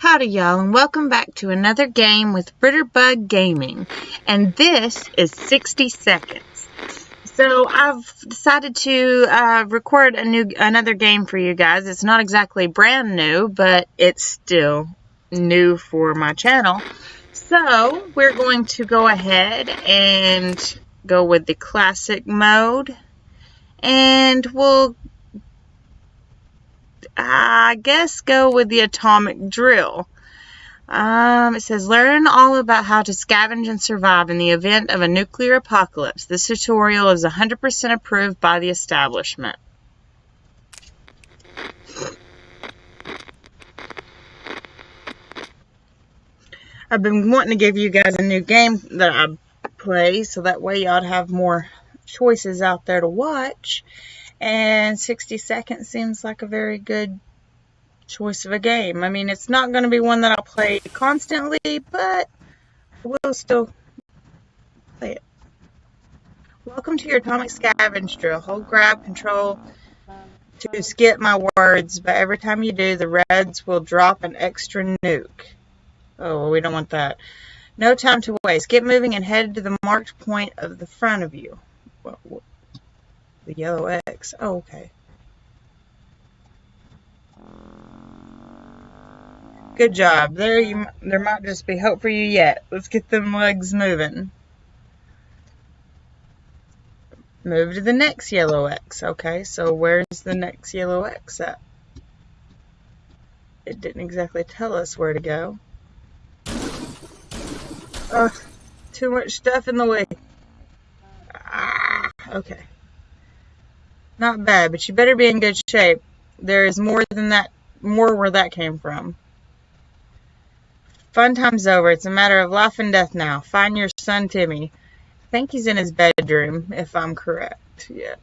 Howdy y'all, and welcome back to another game with Britterbug Gaming, and this is 60 seconds. So I've decided to record another game for you guys. It's not exactly brand new, but it's still new for my channel. So we're going to go ahead and go with the classic mode, and we'll I guess go with the atomic drill. It says, learn all about how to scavenge and survive in the event of a nuclear apocalypse. This tutorial is 100% approved by the establishment. I've been wanting to give you guys a new game that I play, so that way y'all have more choices out there to watch. And 60 seconds seems like a very good choice of a game. I mean, it's not going to be one that I'll play constantly, but we'll still play it. Welcome to your atomic scavenge drill. Hold grab control to skip my words, but every time you do, the reds will drop an extra nuke. Oh, well, we don't want that. No time to waste. Get moving and head to the marked point of the front of you. The yellow X. Oh, okay. Good job. There might just be hope for you yet. Let's get them legs moving. Move to the next yellow X. Okay, so where's the next yellow X at? It didn't exactly tell us where to go. Ugh, too much stuff in the way. Okay. Not bad, but you better be in good shape. There is more than that, more where that came from. Fun time's over. It's a matter of life and death now. Find your son, Timmy. I think he's in his bedroom, if I'm correct. Yeah.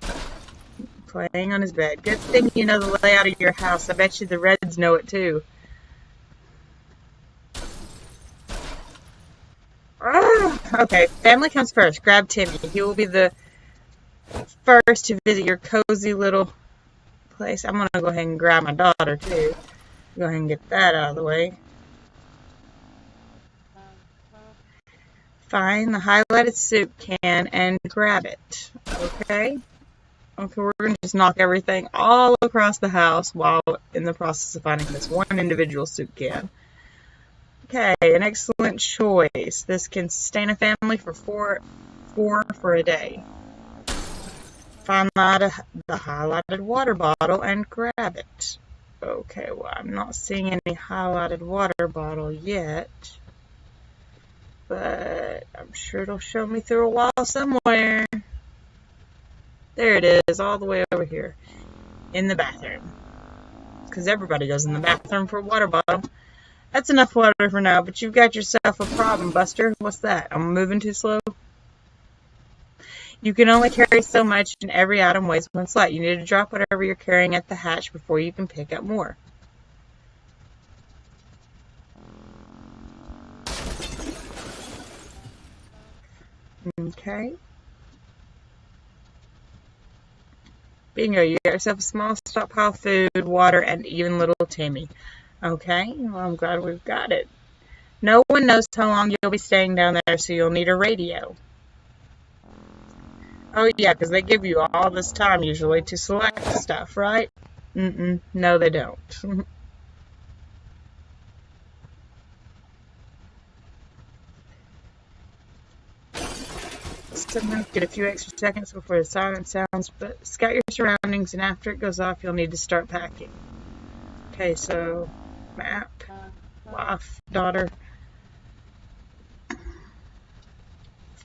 Playing on his bed. Good thing you know the layout of your house. I bet you the Reds know it too. Okay, family comes first. Grab Timmy. He will be the first to visit your cozy little place. I'm going to go ahead and grab my daughter too. Go ahead and get that out of the way. Find the highlighted soup can and grab it. Okay? Okay, we're going to just knock everything all across the house while in the process of finding this one individual soup can. Okay, an excellent choice. This can sustain a family for four for a day. Find the highlighted water bottle and grab it. Okay, well, I'm not seeing any highlighted water bottle yet. But I'm sure it'll show me through a wall somewhere. There it is, all the way over here. In the bathroom. Because everybody goes in the bathroom for a water bottle. That's enough water for now, but you've got yourself a problem, Buster. What's that? I'm moving too slow? You can only carry so much, and every item weighs one slight. You need to drop whatever you're carrying at the hatch before you can pick up more. Okay. Bingo, you got yourself a small stockpile of food, water, and even little Timmy. Okay, well, I'm glad we've got it. No one knows how long you'll be staying down there, so you'll need a radio. Oh, yeah, because they give you all this time, usually, to select stuff, right? No, they don't. Sometimes get a few extra seconds before the siren sounds, but scout your surroundings, and after it goes off, you'll need to start packing. Okay, so map, wife, daughter.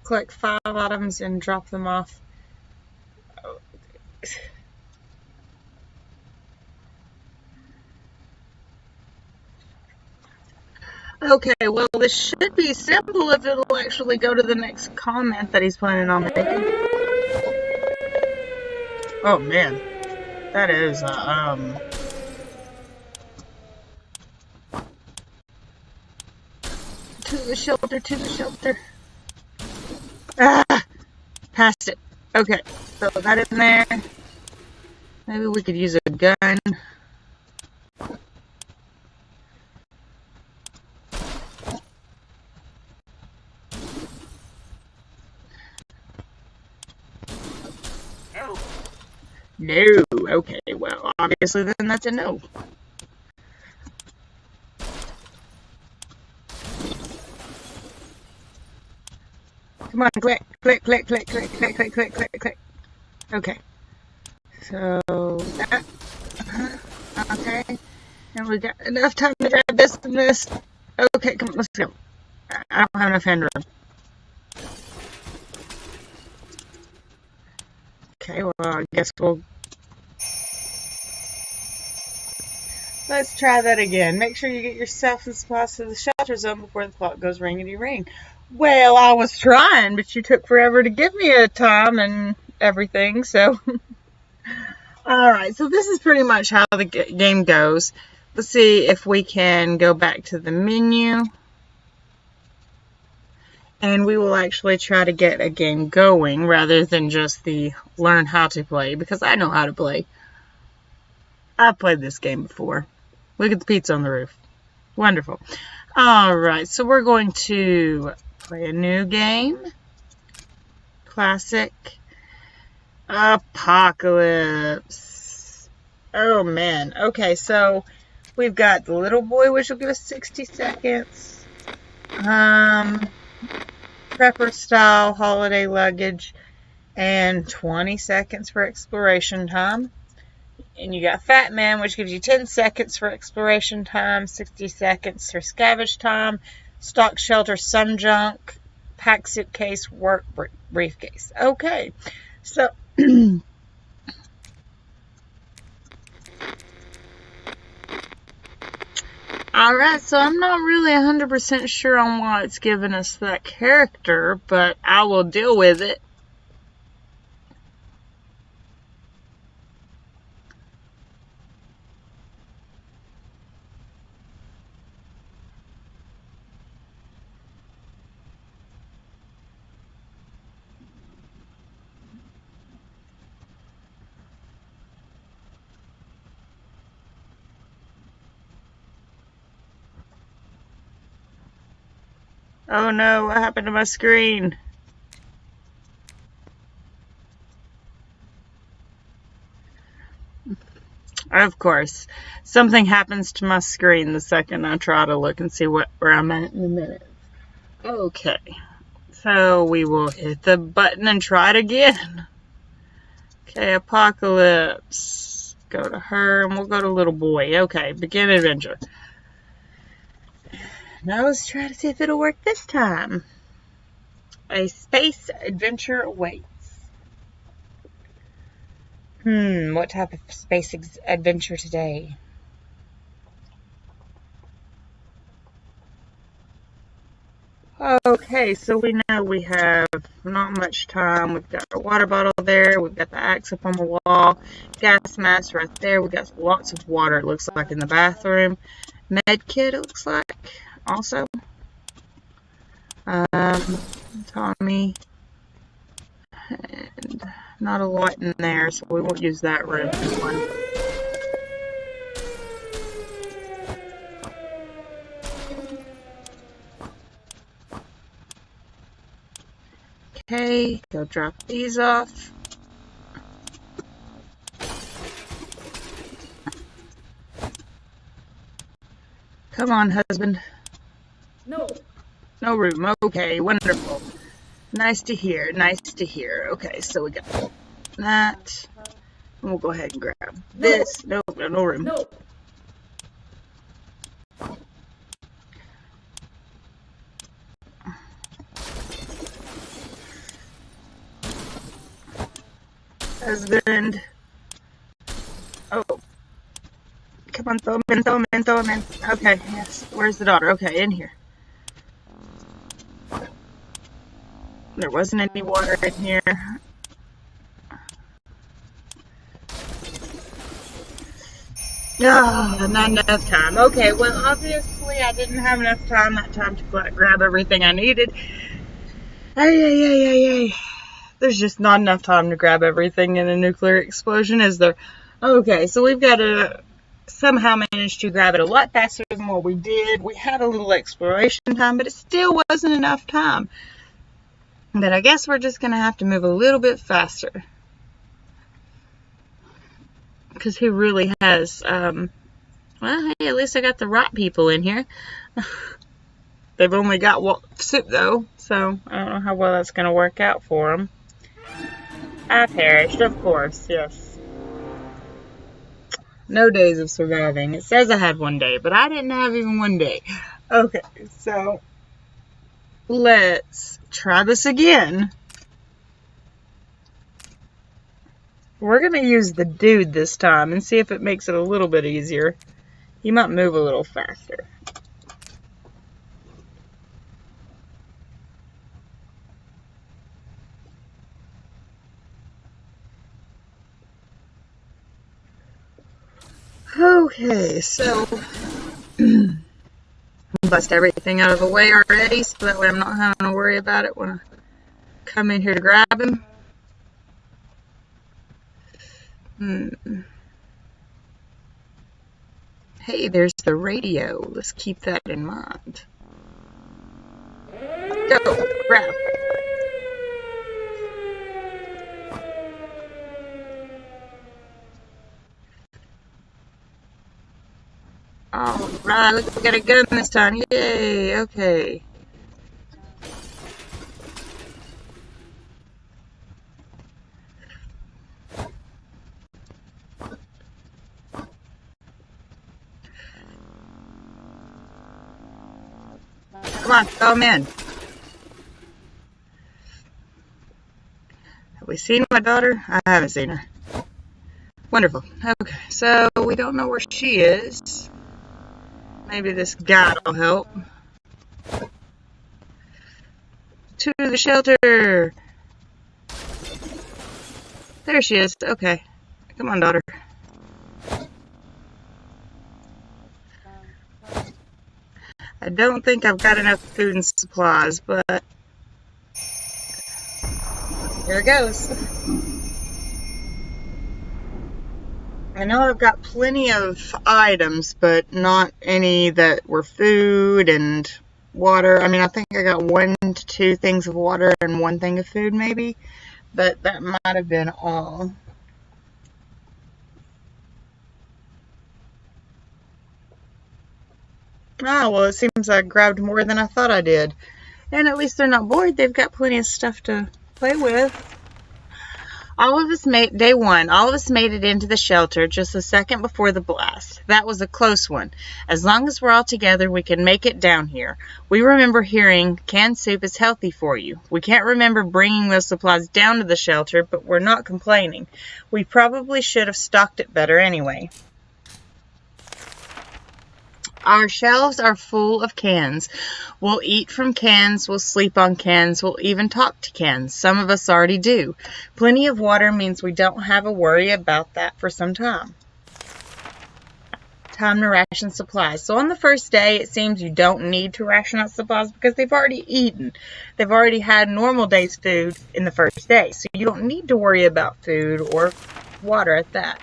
Collect 5 items and drop them off. Okay, well, this should be simple if it'll actually go to the next comment that he's planning on making. Oh, man. That is, To the shelter, to the shelter. Passed it. Okay, throw that in there. Maybe we could use a gun. No. Okay, well, obviously then that's a no. Come on, click, click, click, click, click, click, click, click, click, click. Okay. So that. Okay. And we got enough time to grab this and this. Okay, come on, let's go. I don't have enough hand room. Okay, well, I guess let's try that again. Make sure you get yourself and supplies to the shelter zone before the clock goes ringity ring. Well, I was trying, but you took forever to give me a time and everything, so. Alright, so this is pretty much how the game goes. Let's see if we can go back to the menu. And we will actually try to get a game going rather than just the learn how to play, because I know how to play. I've played this game before. Look at the pizza on the roof. Wonderful. Alright, so we're going to play a new game. Classic. Apocalypse. Oh man. Okay, so we've got the little boy, which will give us 60 seconds. Prepper style holiday luggage, and 20 seconds for exploration time. And you got Fat Man, which gives you 10 seconds for exploration time, 60 seconds for scavenge time, stock shelter, sun junk, pack suitcase, work briefcase. Okay, so alright, so I'm not really 100% sure on why it's giving us that character, but I will deal with it. Oh no, what happened to my screen? Of course, something happens to my screen the second I try to look and see where I'm at in a minute. Okay, so we will hit the button and try it again. Okay, Apocalypse. Go to her, and we'll go to little boy. Okay, begin adventure. Now let's try to see if it'll work this time. A space adventure awaits. What type of space adventure today? Okay, so we know we have not much time. We've got our water bottle there. We've got the axe up on the wall. Gas mask right there. We've got lots of water, it looks like, in the bathroom. Med kit, it looks like, also. Tommy. And not a lot in there, so we won't use that room. Okay, go drop these off. Come on, husband. No. No room. Okay, wonderful. Nice to hear. Nice to hear. Okay, so we got that. And we'll go ahead and grab this. No room. No. Husband. Oh. Come on, throw him in, throw him in, throw him in. Okay, yes. Where's the daughter? Okay, in here. There wasn't any water in here. Oh, not enough time. Okay, well, obviously I didn't have enough time that time to grab everything I needed. Ay. There's just not enough time to grab everything in a nuclear explosion, is there? Okay, so we've got to somehow manage to grab it a lot faster than what we did. We had a little exploration time, but it still wasn't enough time. But I guess we're just going to have to move a little bit faster. because he really has, well, hey, at least I got the right people in here. They've only got soup, though, so I don't know how well that's going to work out for them. I perished, of course, yes. No days of surviving. It says I had 1 day, but I didn't have even 1 day. Okay, so let's try this again. We're going to use the dude this time and see if it makes it a little bit easier. He might move a little faster. Okay, so bust everything out of the way already so that way I'm not having to worry about it when I come in here to grab him. Hey, there's the radio. Let's keep that in mind. Go, grab. Alright, look, we got a gun this time. Yay, okay. Come on, come in. Have we seen my daughter? I haven't seen her. Wonderful. Okay, so we don't know where she is. Maybe this guy will help. To the shelter. There she is. Okay. Come on, daughter. I don't think I've got enough food and supplies, but here it goes. I know I've got plenty of items, but not any that were food and water. I mean, I think I got 1 to 2 things of water and 1 thing of food, maybe. But that might have been all. Ah, well, it seems I grabbed more than I thought I did. And at least they're not bored. They've got plenty of stuff to play with. Day 1, all of us made it into the shelter just a second before the blast. That was a close one. As long as we're all together, we can make it down here. We remember hearing canned soup is healthy for you. We can't remember bringing those supplies down to the shelter, but we're not complaining. We probably should have stocked it better anyway. Our shelves are full of cans. We'll eat from cans, we'll sleep on cans, we'll even talk to cans. Some of us already do. Plenty of water means we don't have a worry about that for some time. Time to ration supplies. So on the first day, it seems you don't need to ration out supplies because they've already eaten. They've already had normal day's food in the first day. So you don't need to worry about food or water at that.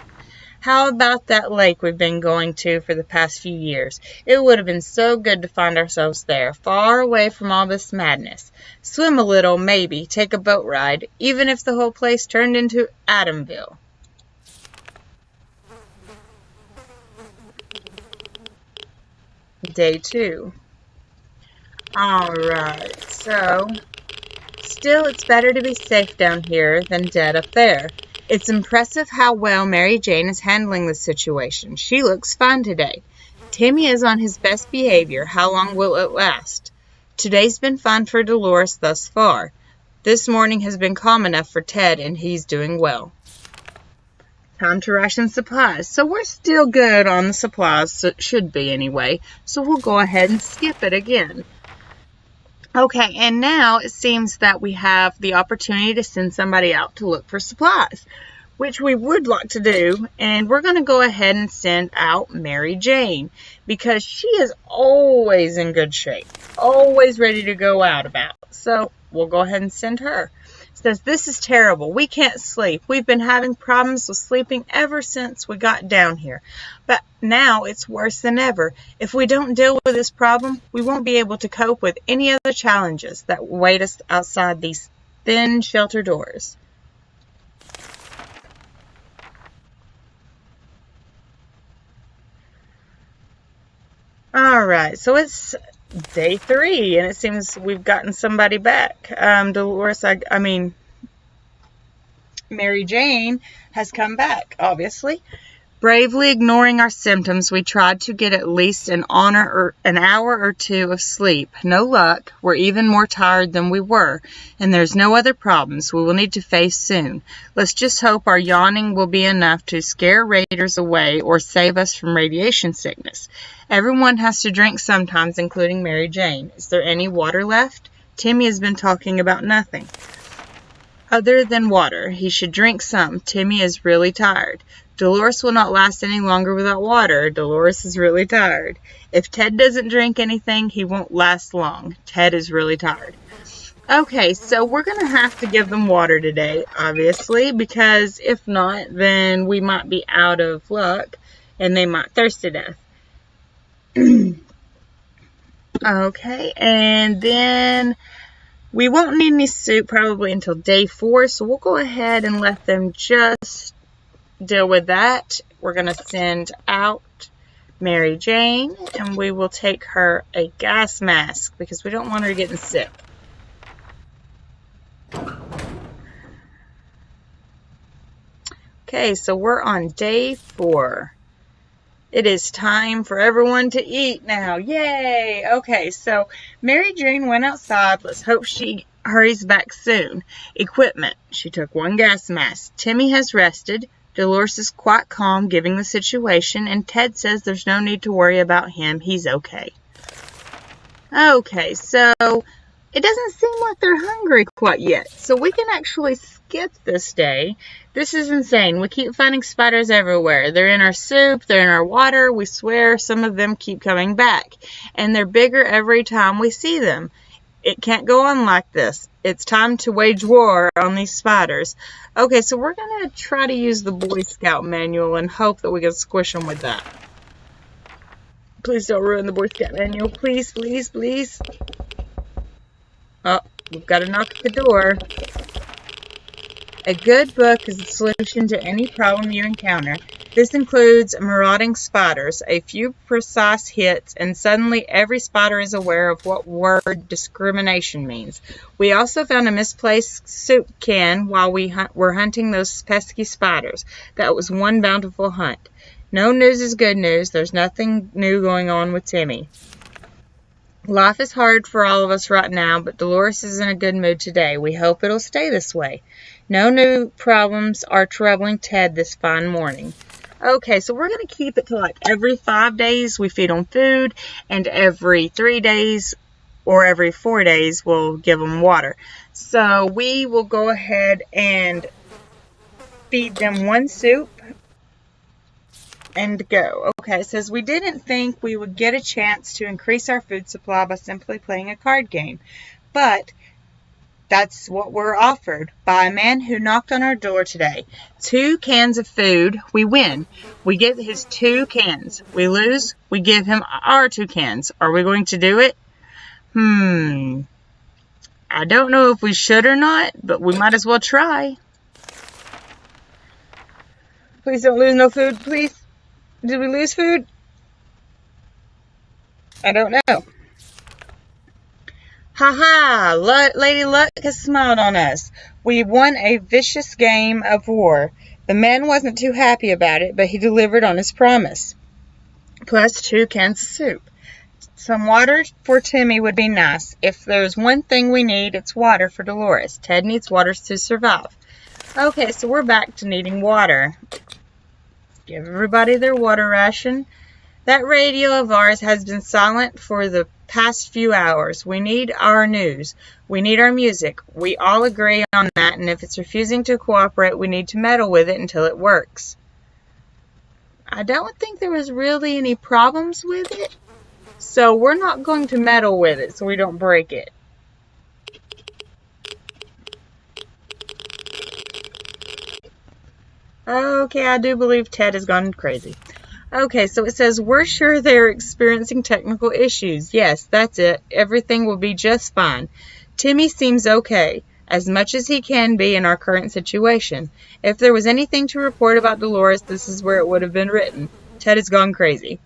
How about that lake we've been going to for the past few years? It would have been so good to find ourselves there, far away from all this madness. Swim a little, maybe, take a boat ride, even if the whole place turned into Adamville. Day 2. Alright, so still it's better to be safe down here than dead up there. It's impressive how well Mary Jane is handling the situation. She looks fine today. Timmy is on his best behavior. How long will it last? Today's been fun for Delores thus far. This morning has been calm enough for Ted, and he's doing well. Time to ration supplies. So we're still good on the supplies, so it should be anyway. So we'll go ahead and skip it again. Okay, and now it seems that we have the opportunity to send somebody out to look for supplies, which we would like to do, and we're going to go ahead and send out Mary Jane, because she is always in good shape, always ready to go out about. So we'll go ahead and send her. It says, this is terrible. We can't sleep. We've been having problems with sleeping ever since we got down here. But now it's worse than ever. If we don't deal with this problem, we won't be able to cope with any other challenges that await us outside these thin shelter doors. Alright, so it's day 3, and it seems we've gotten somebody back. Delores, I mean, Mary Jane has come back, obviously. Bravely ignoring our symptoms, we tried to get at least an hour or two of sleep. No luck. We're even more tired than we were, and there's no other problems we will need to face soon. Let's just hope our yawning will be enough to scare raiders away or save us from radiation sickness. Everyone has to drink sometimes, including Mary Jane. Is there any water left? Timmy has been talking about nothing other than water. He should drink some. Timmy is really tired. Delores will not last any longer without water. Delores is really tired. If Ted doesn't drink anything, he won't last long. Ted is really tired. Okay, so we're going to have to give them water today, obviously, because if not, then we might be out of luck and they might thirst to death. Okay, and then we won't need any soup probably until day 4, so we'll go ahead and let them just deal with that. We're going to send out Mary Jane, and we will take her a gas mask because we don't want her getting sick. Okay, so we're on day 4. It is time for everyone to eat now. Yay! Okay, so Mary Jane went outside. Let's hope she hurries back soon. Equipment. She took 1 gas mask. Timmy has rested. Delores is quite calm, giving the situation, and Ted says there's no need to worry about him. He's okay. Okay, so it doesn't seem like they're hungry quite yet, so we can actually skip this day. This is insane. We keep finding spiders everywhere. They're in our soup, they're in our water. We swear some of them keep coming back, and they're bigger every time we see them. It can't go on like this. It's time to wage war on these spiders. Okay, so we're going to try to use the Boy Scout manual and hope that we can squish them with that. Please don't ruin the Boy Scout manual. Please, please, please. Oh, we've got to knock at the door. A good book is the solution to any problem you encounter. This includes marauding spiders, a few precise hits, and suddenly every spider is aware of what word discrimination means. We also found a misplaced soup can while we were hunting those pesky spiders. That was one bountiful hunt. No news is good news. There's nothing new going on with Timmy. Life is hard for all of us right now, but Delores is in a good mood today. We hope it'll stay this way. No new problems are troubling Ted this fine morning. Okay, so we're going to keep it to like every 5 days we feed them food, and every 3 days or every 4 days we'll give them water. So we will go ahead and feed them 1 soup and go. Okay, it says we didn't think we would get a chance to increase our food supply by simply playing a card game, but that's what we're offered by a man who knocked on our door today. 2 cans of food, we win. We get his 2 cans. We lose, we give him our 2 cans. Are we going to do it? I don't know if we should or not, but we might as well try. Please don't lose no food, please. Did we lose food? I don't know. Ha! Lady Luck has smiled on us. We won a vicious game of war. The man wasn't too happy about it, but he delivered on his promise. Plus 2 cans of soup. Some water for Timmy would be nice. If there's one thing we need, it's water for Delores. Ted needs water to survive. Okay, so we're back to needing water. Give everybody their water ration. That radio of ours has been silent for the past few hours. We need our news. We need our music. We all agree on that, and if it's refusing to cooperate, we need to meddle with it until it works. I don't think there was really any problems with it, so we're not going to meddle with it so we don't break it. Okay, I do believe Ted has gone crazy. Okay, so it says, we're sure they're experiencing technical issues. Yes, that's it. Everything will be just fine. Timmy seems okay, as much as he can be in our current situation. If there was anything to report about Delores, this is where it would have been written. Ted has gone crazy.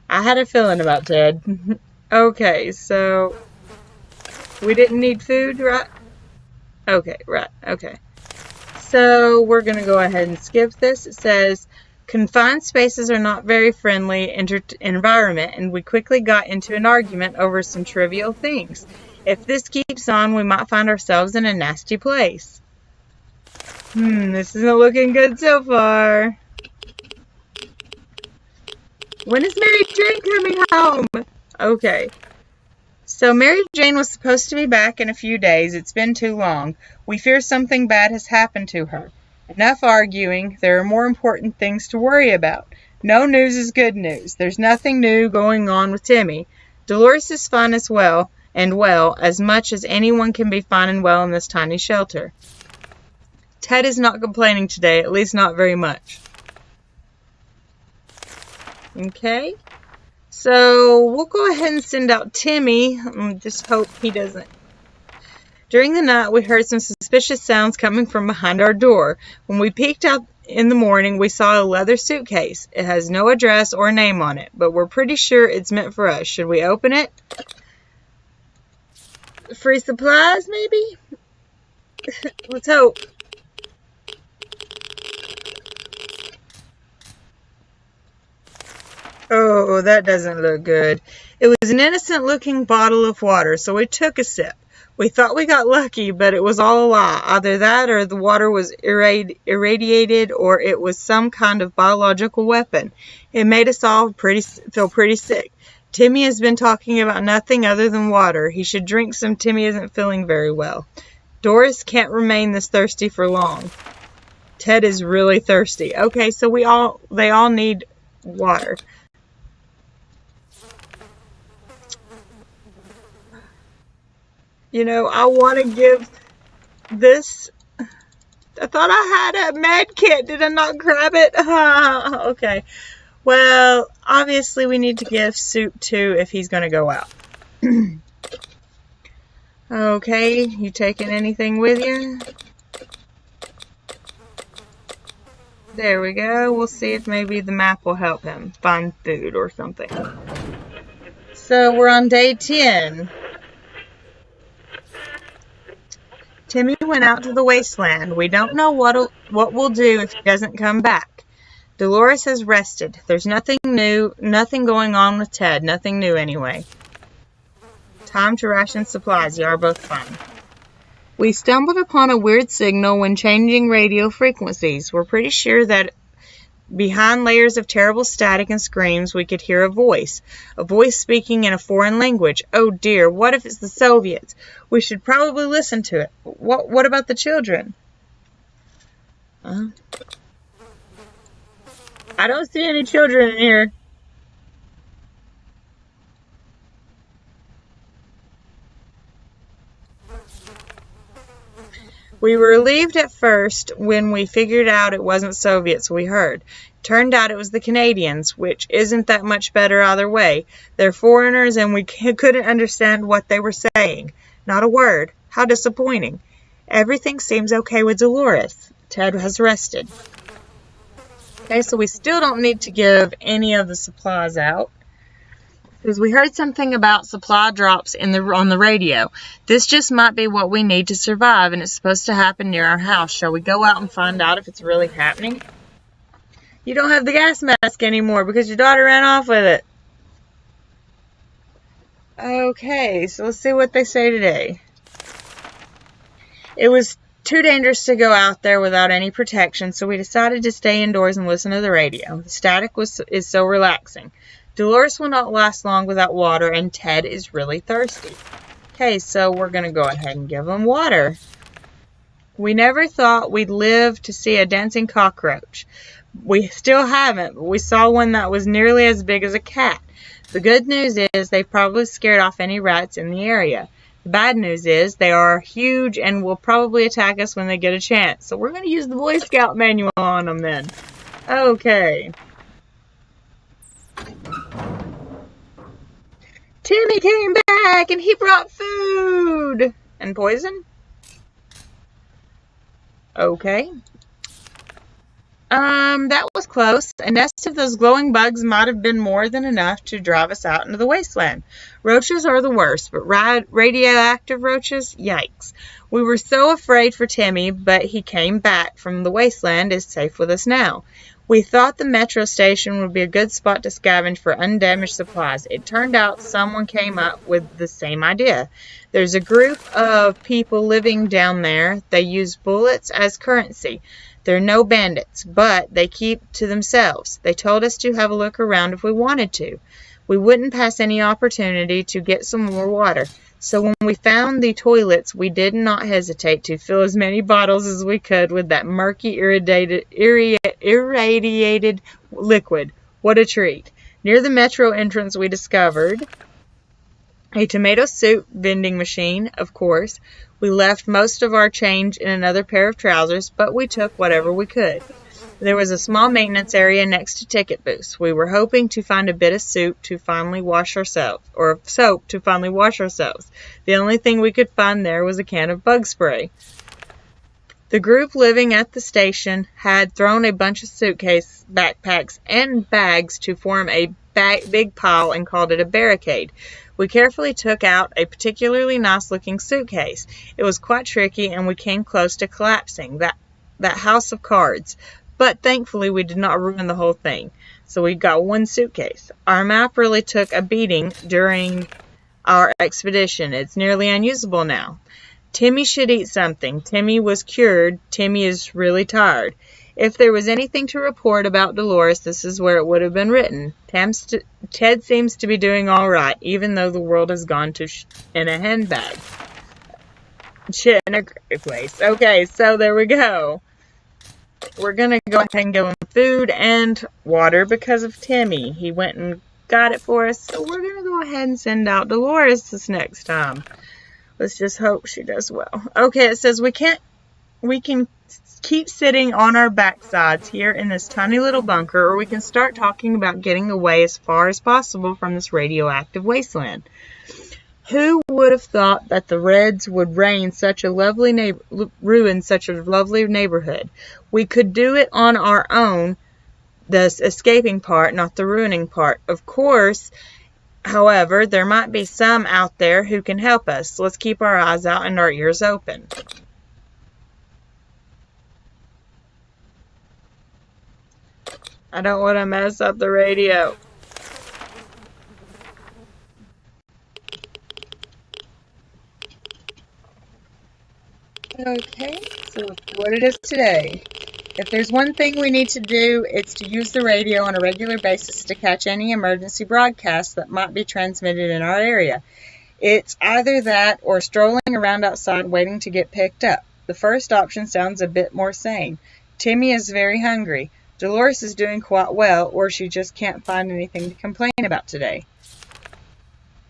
I had a feeling about Ted. Okay, so we didn't need food, right? Okay, right, okay. So we're going to go ahead and skip this. It says, confined spaces are not very friendly environment, and we quickly got into an argument over some trivial things. If this keeps on, we might find ourselves in a nasty place. This isn't looking good so far. When is Mary Jane coming home? Okay. So Mary Jane was supposed to be back in a few days. It's been too long. We fear something bad has happened to her. Enough arguing. There are more important things to worry about. No news is good news. There's nothing new going on with Timmy. Dolores is fine as well, as much as anyone can be fine and well in this tiny shelter. Ted is not complaining today, at least not very much. Okay. So we'll go ahead and send out Timmy. Just hope he doesn't. During the night, we heard some suspicious sounds coming from behind our door. When we peeked out in the morning, we saw a leather suitcase. It has no address or name on it, but we're pretty sure it's meant for us. Should we open it? Free supplies, maybe? Let's hope. Oh, that doesn't look good. It was an innocent-looking bottle of water, so we took a sip. We thought we got lucky, but it was all a lie. Either that or the water was irradiated or it was some kind of biological weapon. It made us all feel pretty sick. Timmy has been talking about nothing other than water. He should drink some. Timmy isn't feeling very well. Doris can't remain this thirsty for long. Ted is really thirsty. Okay, so they all need water. You know, I want to give this. I thought I had a med kit. Did I not grab it? Okay. Well, obviously we need to give soup to if he's going to go out. Okay, you taking anything with you? There we go. We'll see if maybe the map will help him find food or something. So we're on day 10. Timmy went out to the wasteland. We don't know what we'll do if he doesn't come back. Dolores has rested. There's nothing new, nothing going on with Ted. Nothing new anyway. Time to ration supplies. You are both fine. We stumbled upon a weird signal when changing radio frequencies. We're pretty sure that behind layers of terrible static and screams, we could hear a voice speaking in a foreign language. Oh dear, what if it's the Soviets? We should probably listen to it. What about the children? I don't see any children in here. We were relieved at first when we figured out it wasn't Soviets we heard. Turned out it was the Canadians, which isn't that much better either way. They're foreigners and we couldn't understand what they were saying. Not a word. How disappointing. Everything seems okay with Delores. Ted has rested. Okay, so we still don't need to give any of the supplies out. Because we heard something about supply drops on the radio. This just might be what we need to survive, and it's supposed to happen near our house. Shall we go out and find out if it's really happening? You don't have the gas mask anymore because your daughter ran off with it. Okay, so let's see what they say today. It was too dangerous to go out there without any protection, so we decided to stay indoors and listen to the radio. The static is so relaxing. Dolores will not last long without water, and Ted is really thirsty. Okay, so we're going to go ahead and give him water. We never thought we'd live to see a dancing cockroach. We still haven't, but we saw one that was nearly as big as a cat. The good news is they probably scared off any rats in the area. The bad news is they are huge and will probably attack us when they get a chance. So we're going to use the Boy Scout manual on them then. Okay. Timmy came back and he brought food and poison. Okay. That was close. A nest of those glowing bugs might have been more than enough to drive us out into the wasteland. Roaches are the worst, but radioactive roaches? Yikes. We were so afraid for Timmy, but he came back from the wasteland is safe with us now. We thought the metro station would be a good spot to scavenge for undamaged supplies. It turned out someone came up with the same idea. There's a group of people living down there. They use bullets as currency. They're no bandits, but they keep to themselves. They told us to have a look around if we wanted to. We wouldn't pass any opportunity to get some more water. So when we found the toilets, we did not hesitate to fill as many bottles as we could with that murky, irradiated liquid. What a treat. Near the metro entrance, we discovered a tomato soup vending machine, of course. We left most of our change in another pair of trousers, but we took whatever we could. There was a small maintenance area next to ticket booths. We were hoping to find a bit of soup to finally wash ourselves, or soap to finally wash ourselves. The only thing we could find there was a can of bug spray. The group living at the station had thrown a bunch of suitcases, backpacks, and bags to form a big pile and called it a barricade. We carefully took out a particularly nice-looking suitcase. It was quite tricky, and we came close to collapsing that house of cards. But thankfully, we did not ruin the whole thing. So we got one suitcase. Our map really took a beating during our expedition. It's nearly unusable now. Timmy should eat something. Timmy was cured. Timmy is really tired. If there was anything to report about Delores, this is where it would have been written. Ted seems to be doing all right, even though the world has gone to in a handbag. Shit in a great place. Okay, so there we go. We're going to go ahead and give him food and water because of Timmy. He went and got it for us, so we're going to go ahead and send out Delores this next time. Let's just hope she does well. Okay, it says we can keep sitting on our backsides here in this tiny little bunker, or we can start talking about getting away as far as possible from this radioactive wasteland. Who would have thought that the Reds would ruin such a lovely neighborhood? We could do it on our own, the escaping part, not the ruining part. Of course, however, there might be some out there who can help us. Let's keep our eyes out and our ears open. I don't want to mess up the radio. Okay, so what it is today. If there's one thing we need to do, it's to use the radio on a regular basis to catch any emergency broadcasts that might be transmitted in our area. It's either that or strolling around outside waiting to get picked up. The first option sounds a bit more sane. Timmy is very hungry. Delores is doing quite well, or she just can't find anything to complain about today.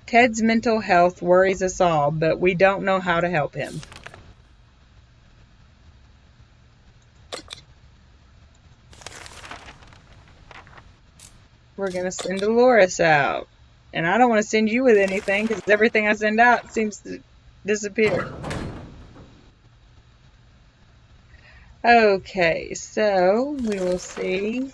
Ted's mental health worries us all, but we don't know how to help him. We're going to send Delores out. And I don't want to send you with anything because everything I send out seems to disappear. Okay, so we will see.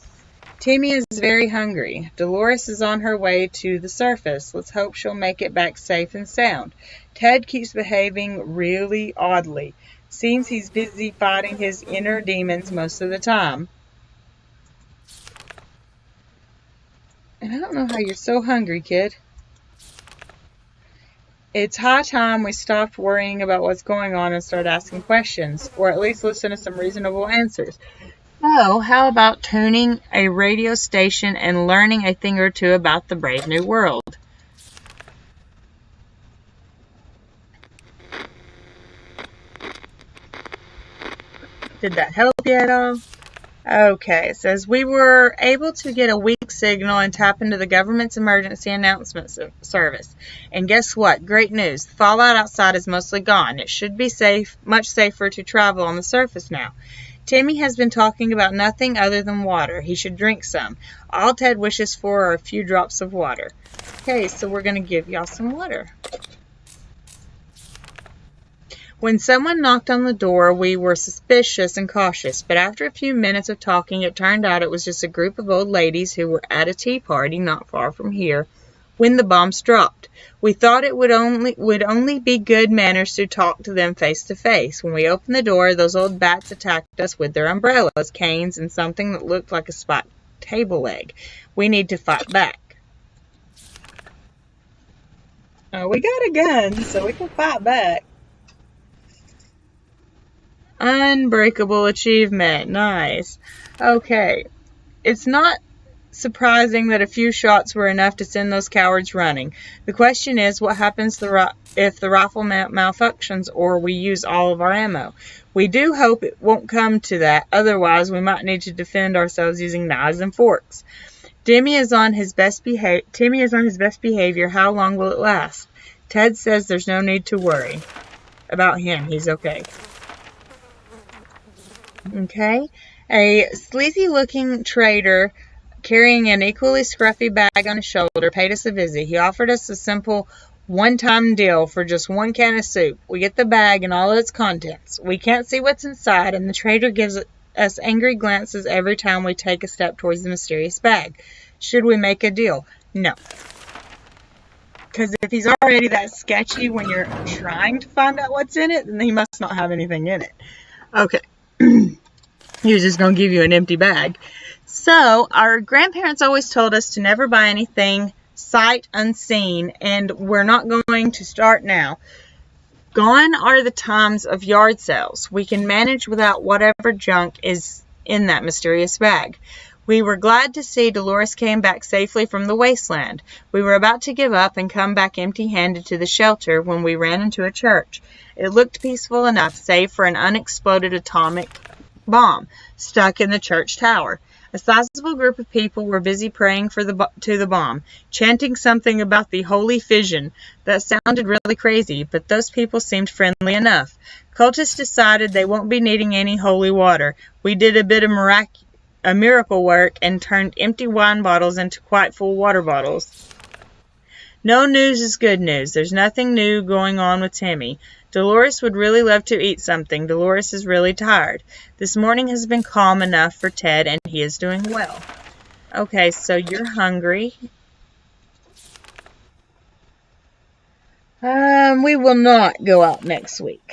Timmy is very hungry. Delores is on her way to the surface. Let's hope she'll make it back safe and sound. Ted keeps behaving really oddly. Seems he's busy fighting his inner demons most of the time. And I don't know how you're so hungry, kid. It's high time we stopped worrying about what's going on and started asking questions, or at least listen to some reasonable answers. So, how about tuning a radio station and learning a thing or two about the brave new world? Did that help you at all? Okay, it says we were able to get a weak signal and tap into the government's emergency announcement service. And guess what? Great news. The fallout outside is mostly gone. It should be much safer to travel on the surface now. Timmy has been talking about nothing other than water. He should drink some. All Ted wishes for are a few drops of water. Okay, so we're going to give y'all some water. When someone knocked on the door, we were suspicious and cautious, but after a few minutes of talking, it turned out it was just a group of old ladies who were at a tea party not far from here when the bombs dropped. We thought it would only be good manners to talk to them face to face. When we opened the door, those old bats attacked us with their umbrellas, canes, and something that looked like a spiked table leg. We need to fight back. We got a gun, so we can fight back. Unbreakable achievement. Nice. Okay. It's not surprising that a few shots were enough to send those cowards running. The question is, what happens if the rifle malfunctions or we use all of our ammo? We do hope it won't come to that. Otherwise, we might need to defend ourselves using knives and forks. Timmy is on his best behavior. How long will it last? Ted says there's no need to worry about him. He's okay. Okay. A sleazy-looking trader carrying an equally scruffy bag on his shoulder paid us a visit. He offered us a simple one-time deal for just one can of soup. We get the bag and all of its contents. We can't see what's inside, and the trader gives us angry glances every time we take a step towards the mysterious bag. Should we make a deal? No. Because if he's already that sketchy when you're trying to find out what's in it, then he must not have anything in it. Okay. He was just going to give you an empty bag. So, our grandparents always told us to never buy anything sight unseen, and we're not going to start now. Gone are the times of yard sales. We can manage without whatever junk is in that mysterious bag. We were glad to see Delores came back safely from the wasteland. We were about to give up and come back empty-handed to the shelter when we ran into a church. It looked peaceful enough, save for an unexploded atomic bomb stuck in the church tower. A sizable group of people were busy praying to the bomb, chanting something about the holy fission. That sounded really crazy, but those people seemed friendly enough. Cultists decided they won't be needing any holy water. We did a bit of miracle work and turned empty wine bottles into quite full water bottles. No news is good news. There's nothing new going on with Timmy. Delores would really love to eat something. Delores is really tired. This morning has been calm enough for Ted, and he is doing well. Okay, so you're hungry. We will not go out next week.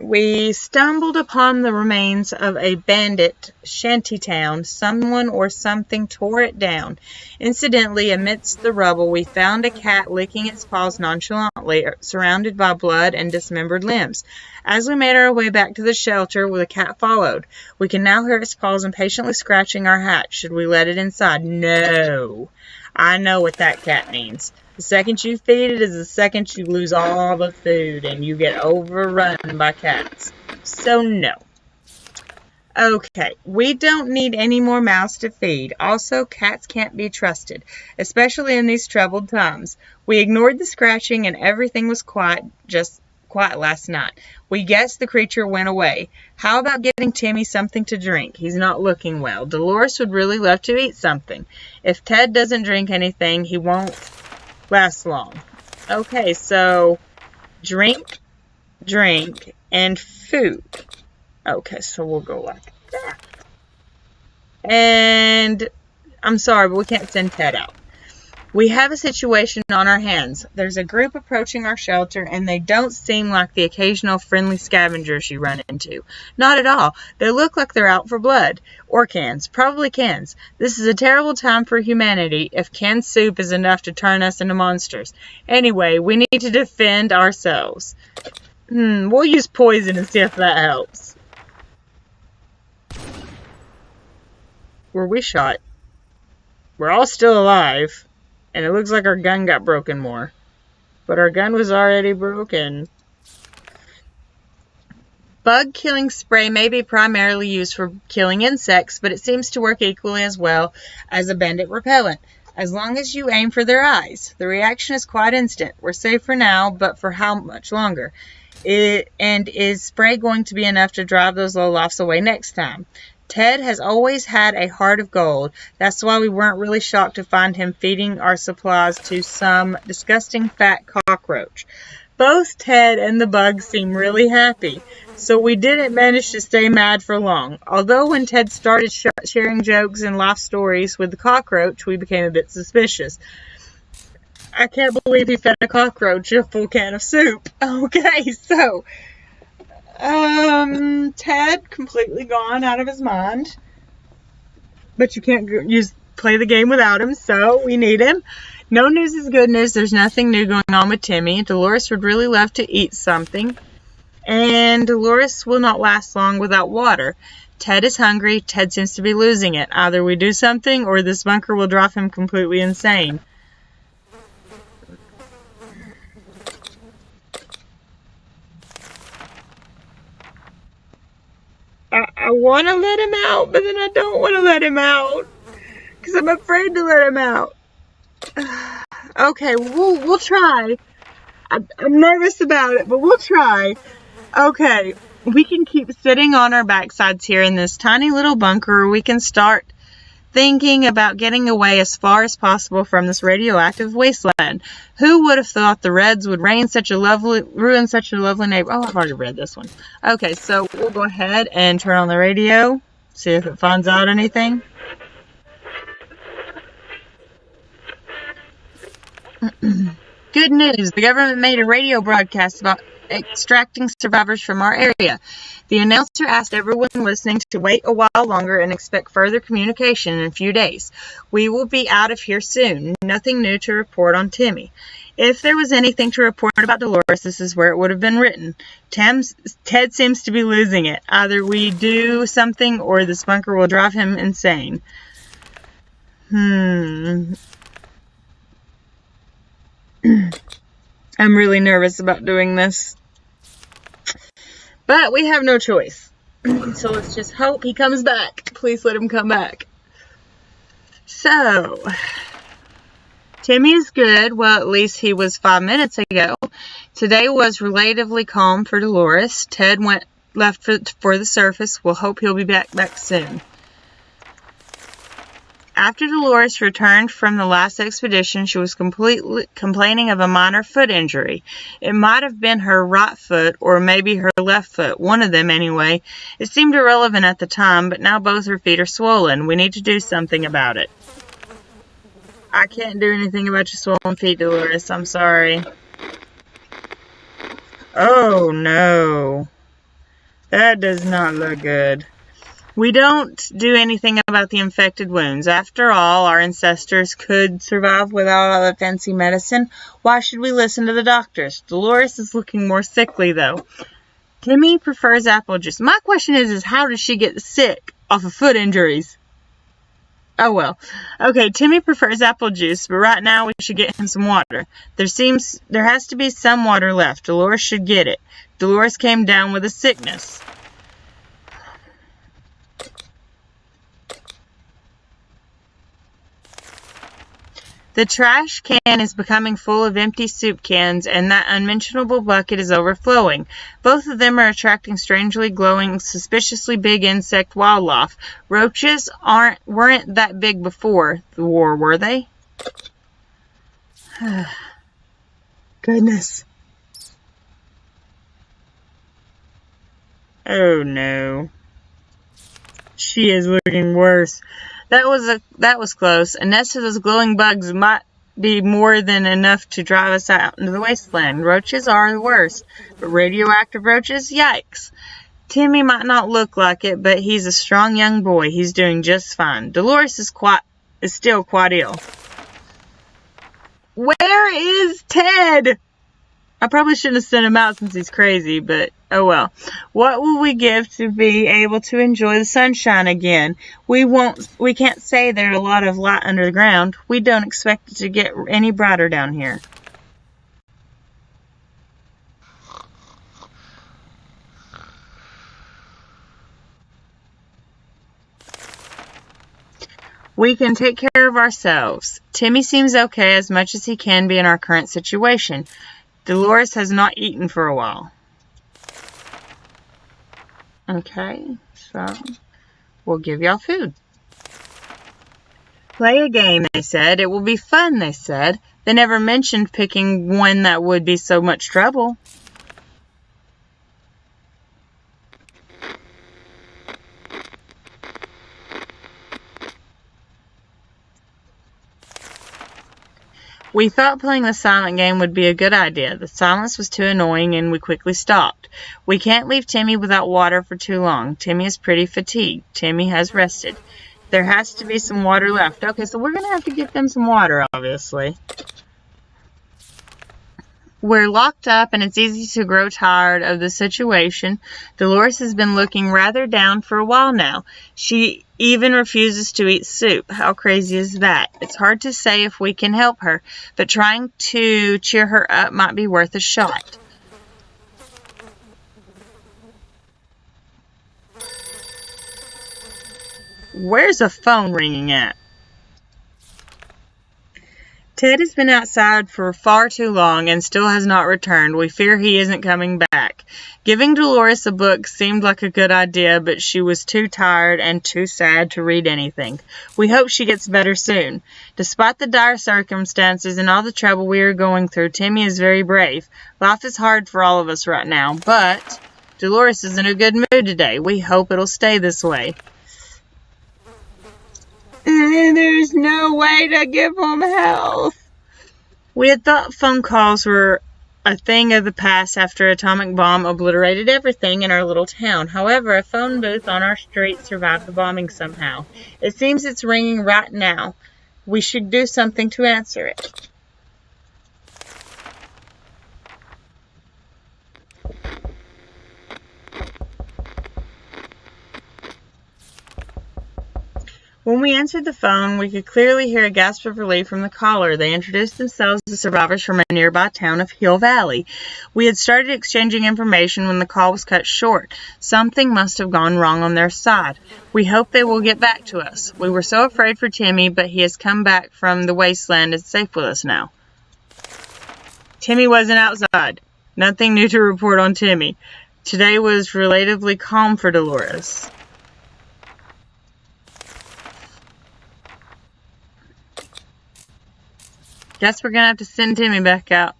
We stumbled upon the remains of a bandit shantytown. Someone or something tore it down. Incidentally, amidst the rubble, we found a cat licking its paws nonchalantly, surrounded by blood and dismembered limbs. As we made our way back to the shelter, the cat followed. We can now hear its paws impatiently scratching our hatch. Should we let it inside? No. I know what that cat means. The second you feed it is the second you lose all the food and you get overrun by cats. So no. Okay, we don't need any more mouths to feed. Also, cats can't be trusted, especially in these troubled times. We ignored the scratching and everything was quiet last night. We guessed the creature went away. How about getting Timmy something to drink? He's not looking well. Delores would really love to eat something. If Ted doesn't drink anything, he won't last long. Okay, so drink, and food. Okay, so we'll go like that. And I'm sorry, but we can't send Ted out. We have a situation on our hands. There's a group approaching our shelter, and they don't seem like the occasional friendly scavengers you run into. Not at all. They look like they're out for blood. Or cans. Probably cans. This is a terrible time for humanity if canned soup is enough to turn us into monsters. Anyway, we need to defend ourselves. We'll use poison and see if that helps. Were we shot? We're all still alive. And it looks like our gun got broken more. But our gun was already broken. Bug killing spray may be primarily used for killing insects, but it seems to work equally as well as a bandit repellent, as long as you aim for their eyes. The reaction is quite instant. We're safe for now, but for how much longer? And is spray going to be enough to drive those lowlifes away next time? Ted has always had a heart of gold. That's why we weren't really shocked to find him feeding our supplies to some disgusting fat cockroach. Both Ted and the bug seemed really happy, so we didn't manage to stay mad for long. Although when Ted started sharing jokes and life stories with the cockroach, we became a bit suspicious. I can't believe he fed a cockroach a full can of soup. Okay, so, Ted completely gone out of his mind. But you can't play the game without him, so we need him. No news is good news. There's nothing new going on with Timmy. Delores would really love to eat something. And Delores will not last long without water. Ted is hungry. Ted seems to be losing it. Either we do something or this bunker will drive him completely insane. I want to let him out, but then I don't want to let him out. Because I'm afraid to let him out. Okay, we'll try. I'm nervous about it, but we'll try. Okay, we can keep sitting on our backsides here in this tiny little bunker. We can start thinking about getting away as far as possible from this radioactive wasteland. Who would have thought the Reds would ruin such a lovely neighborhood? Oh, I've already read this one. Okay, so we'll go ahead and turn on the radio, see if it finds out anything. Good news. The government made a radio broadcast about extracting survivors from our area. The announcer asked everyone listening to wait a while longer and expect further communication in a few days. We will be out of here soon. Nothing new to report on Timmy. If there was anything to report about Delores, this is where it would have been written. Ted seems to be losing it. Either we do something or this bunker will drive him insane. I'm really nervous about doing this. But we have no choice. So let's just hope he comes back. Please let him come back. So, Timmy is good. Well, at least he was 5 minutes ago. Today was relatively calm for Delores. Ted left for the surface. We'll hope he'll be back soon. After Delores returned from the last expedition, she was completely complaining of a minor foot injury. It might have been her right foot or maybe her left foot, one of them anyway. It seemed irrelevant at the time, but now both her feet are swollen. We need to do something about it. I can't do anything about your swollen feet, Delores. I'm sorry. Oh, no. That does not look good. We don't do anything about the infected wounds. After all, our ancestors could survive without all that fancy medicine. Why should we listen to the doctors? Delores is looking more sickly, though. Timmy prefers apple juice. My question is how does she get sick off of foot injuries? Oh, well. Okay, Timmy prefers apple juice, but right now we should get him some water. There has to be some water left. Delores should get it. Delores came down with a sickness. The trash can is becoming full of empty soup cans, and that unmentionable bucket is overflowing. Both of them are attracting strangely glowing, suspiciously big insect wildlife. Roaches weren't that big before the war, were they? Goodness. Oh no. She is looking worse. That was close. A nest of those glowing bugs might be more than enough to drive us out into the wasteland. Roaches are the worst, but radioactive roaches? Yikes. Timmy might not look like it, but he's a strong young boy. He's doing just fine. Delores is still quite ill. Where is Ted? I probably shouldn't have sent him out since he's crazy, but oh well. What will we give to be able to enjoy the sunshine again? We can't say there's a lot of light under the ground. We don't expect it to get any brighter down here. We can take care of ourselves. Timmy seems okay as much as he can be in our current situation. Delores has not eaten for a while. Okay, so we'll give y'all food. Play a game, they said. It will be fun, they said. They never mentioned picking one that would be so much trouble. We thought playing the silent game would be a good idea. The silence was too annoying and we quickly stopped. We can't leave Timmy without water for too long. Timmy is pretty fatigued. Timmy has rested. There has to be some water left. Okay, so we're going to have to get them some water, obviously. We're locked up and it's easy to grow tired of the situation. Delores has been looking rather down for a while now. She even refuses to eat soup. How crazy is that? It's hard to say if we can help her, but trying to cheer her up might be worth a shot. Where's the phone ringing at? Ted has been outside for far too long and still has not returned. We fear he isn't coming back. Giving Delores a book seemed like a good idea, but she was too tired and too sad to read anything. We hope she gets better soon. Despite the dire circumstances and all the trouble we are going through, Timmy is very brave. Life is hard for all of us right now, but Delores is in a good mood today. We hope it'll stay this way. There's no way to give them health. We had thought phone calls were a thing of the past after an atomic bomb obliterated everything in our little town. However, a phone booth on our street survived the bombing somehow. It seems it's ringing right now. We should do something to answer it. When we answered the phone, we could clearly hear a gasp of relief from the caller. They introduced themselves as survivors from a nearby town of Hill Valley. We had started exchanging information when the call was cut short. Something must have gone wrong on their side. We hope they will get back to us. We were so afraid for Timmy, but he has come back from the wasteland and is safe with us now. Timmy wasn't outside. Nothing new to report on Timmy. Today was relatively calm for Delores. Guess we're going to have to send Timmy back out.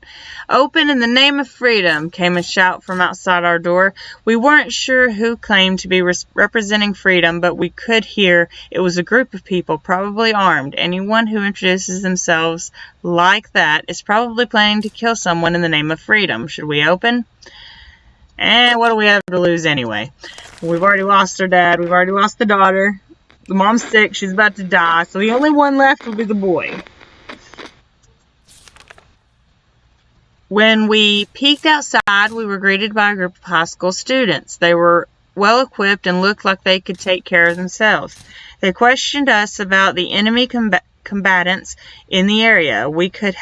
Open in the name of freedom, came a shout from outside our door. We weren't sure who claimed to be representing freedom, but we could hear it was a group of people, probably armed. Anyone who introduces themselves like that is probably planning to kill someone in the name of freedom. Should we open? And what do we have to lose anyway? We've already lost our dad. We've already lost the daughter. The mom's sick. She's about to die. So the only one left will be the boy. When we peeked outside, we were greeted by a group of high school students. They were well equipped and looked like they could take care of themselves. They questioned us about the enemy combatants in the area. We couldn't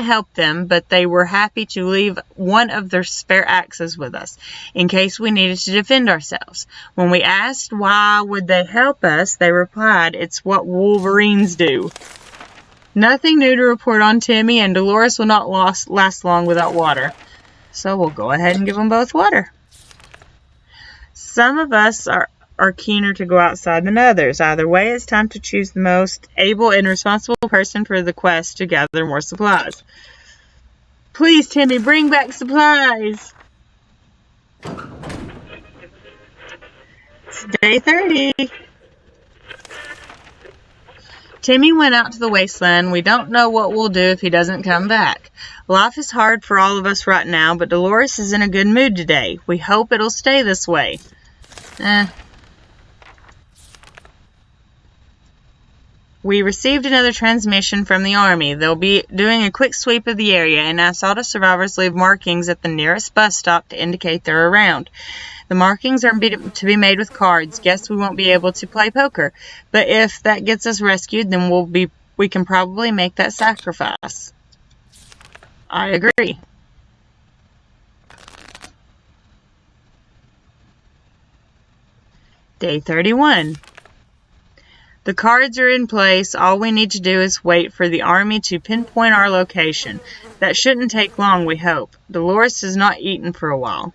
help them, but they were happy to leave one of their spare axes with us in case we needed to defend ourselves. When we asked why would they help us, they replied, "It's what Wolverines do." Nothing new to report on Timmy, and Delores will not last long without water. So we'll go ahead and give them both water. Some of us are keener to go outside than others. Either way, it's time to choose the most able and responsible person for the quest to gather more supplies. Please, Timmy, bring back supplies. It's day 30. Timmy went out to the wasteland. We don't know what we'll do if he doesn't come back. Life is hard for all of us right now, but Delores is in a good mood today. We hope it'll stay this way. We received another transmission from the Army. They'll be doing a quick sweep of the area, and I saw the survivors leave markings at the nearest bus stop to indicate they're around. The markings are to be made with cards. Guess we won't be able to play poker, but if that gets us rescued, then we can probably make that sacrifice. I agree. Day 31. The cards are in place. All we need to do is wait for the Army to pinpoint our location. That shouldn't take long, we hope. Delores has not eaten for a while.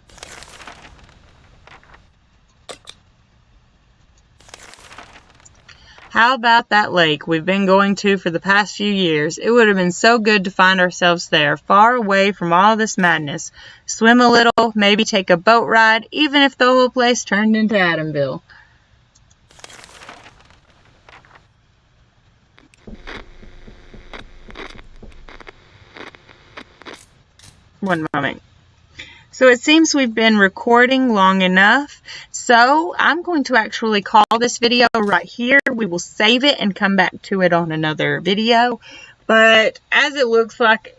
How about that lake we've been going to for the past few years? It would have been so good to find ourselves there, far away from all this madness. Swim a little, maybe take a boat ride, even if the whole place turned into Adamville. One moment. So it seems we've been recording long enough, so I'm going to actually call this video right here. We will save it and come back to it on another video, but as it looks like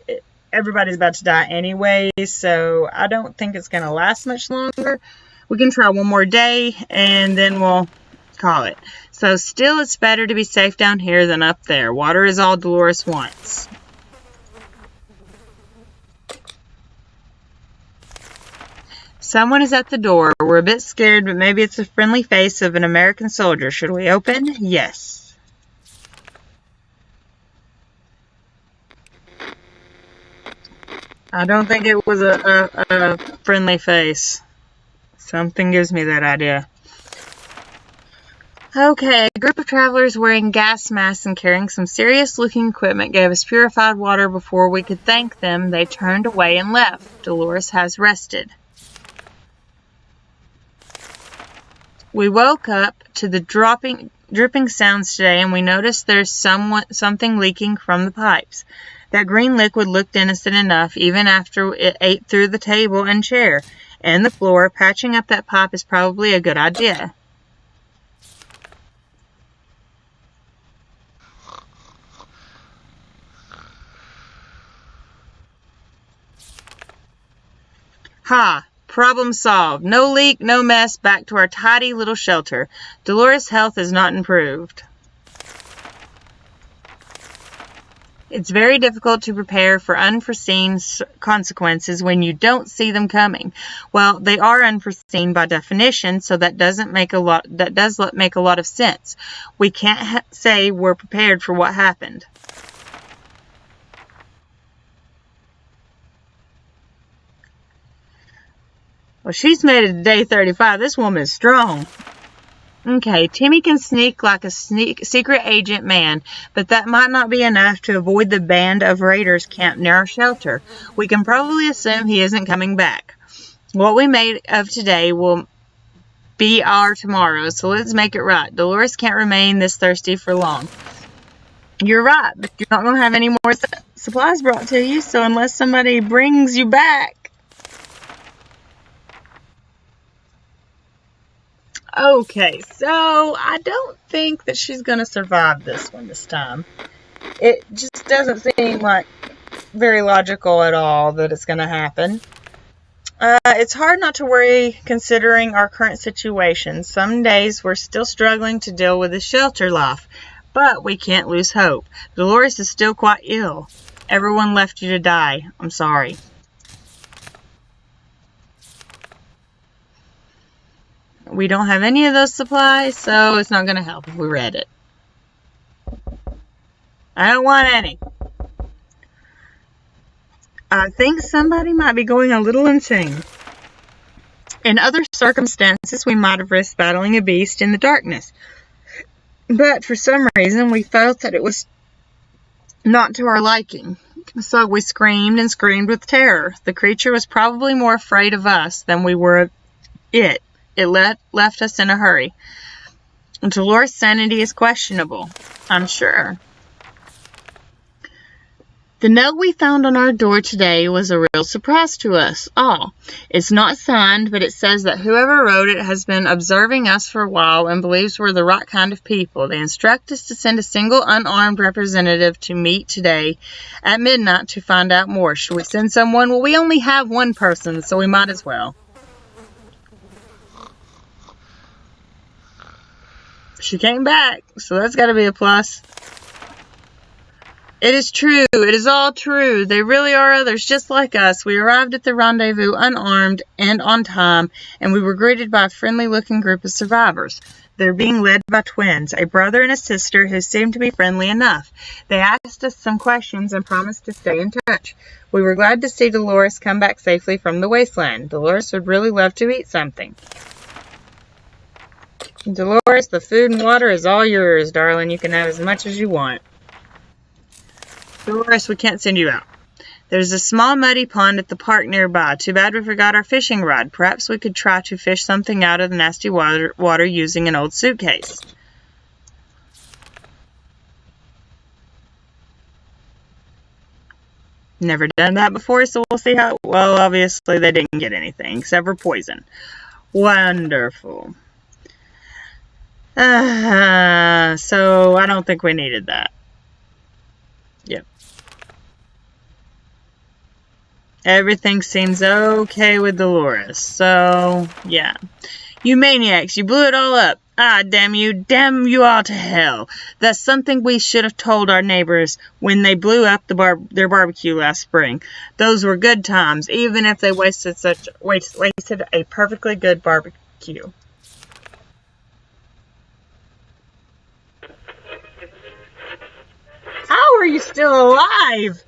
everybody's about to die anyway, so I don't think it's going to last much longer. We can try one more day and then we'll call it. So still, it's better to be safe down here than up there. Water is all Delores wants. Someone is at the door. We're a bit scared, but maybe it's a friendly face of an American soldier. Should we open? Yes. I don't think it was a friendly face. Something gives me that idea. Okay, a group of travelers wearing gas masks and carrying some serious-looking equipment gave us purified water before we could thank them. They turned away and left. Delores has rested. We woke up to the dripping sounds today, and we noticed there's something leaking from the pipes. That green liquid looked innocent enough, even after it ate through the table and chair and the floor. Patching up that pipe is probably a good idea. Ha! Problem solved. No leak, no mess. Back to our tidy little shelter. Delores' health has not improved. It's very difficult to prepare for unforeseen consequences when you don't see them coming. Well, they are unforeseen by definition, so that does make a lot of sense. We can't say we're prepared for what happened. Well, she's made it to day 35. This woman is strong. Okay, Timmy can sneak like a secret agent man, but that might not be enough to avoid the band of raiders camped near our shelter. We can probably assume he isn't coming back. What we made of today will be our tomorrow, so let's make it right. Delores can't remain this thirsty for long. You're right, but you're not going to have any more supplies brought to you, so unless somebody brings you back. Okay, so I don't think that she's going to survive this one this time. It just doesn't seem like very logical at all that it's going to happen. It's hard not to worry considering our current situation. Some days we're still struggling to deal with the shelter life, but we can't lose hope. Delores is still quite ill. Everyone left you to die. I'm sorry. We don't have any of those supplies, so it's not going to help if we read it. I don't want any. I think somebody might be going a little insane. In other circumstances, we might have risked battling a beast in the darkness. But for some reason, we felt that it was not to our liking. So we screamed and screamed with terror. The creature was probably more afraid of us than we were of it. It left us in a hurry. Delores' sanity is questionable, I'm sure. The note we found on our door today was a real surprise to us all. It's not signed, but it says that whoever wrote it has been observing us for a while and believes we're the right kind of people. They instruct us to send a single unarmed representative to meet today at midnight to find out more. Should we send someone? Well, we only have one person, so we might as well. She came back, so that's got to be a plus. It is true. It is all true. They really are others just like us. We arrived at the rendezvous unarmed and on time, and we were greeted by a friendly-looking group of survivors. They're being led by twins, a brother and a sister who seemed to be friendly enough. They asked us some questions and promised to stay in touch. We were glad to see Delores come back safely from the wasteland. Delores would really love to eat something. Dolores, the food and water is all yours, darling. You can have as much as you want. Dolores, we can't send you out. There's a small muddy pond at the park nearby. Too bad we forgot our fishing rod. Perhaps we could try to fish something out of the nasty water using an old suitcase. Never done that before, so we'll see how... Well, obviously they didn't get anything except for poison. Wonderful. So I don't think we needed that. Yep. Everything seems okay with Delores. So, yeah. You maniacs, you blew it all up. Ah, damn you all to hell. That's something we should have told our neighbors when they blew up their barbecue last spring. Those were good times, even if they wasted a perfectly good barbecue. How are you still alive?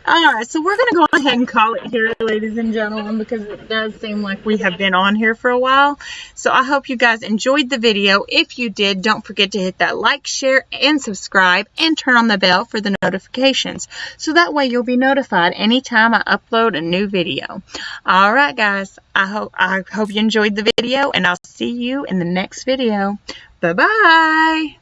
Alright, so we're going to go ahead and call it here, ladies and gentlemen, because it does seem like we have been on here for a while. So I hope you guys enjoyed the video. If you did, don't forget to hit that like, share, and subscribe, and turn on the bell for the notifications. So that way you'll be notified anytime I upload a new video. Alright, guys, I hope you enjoyed the video, and I'll see you in the next video. Bye-bye!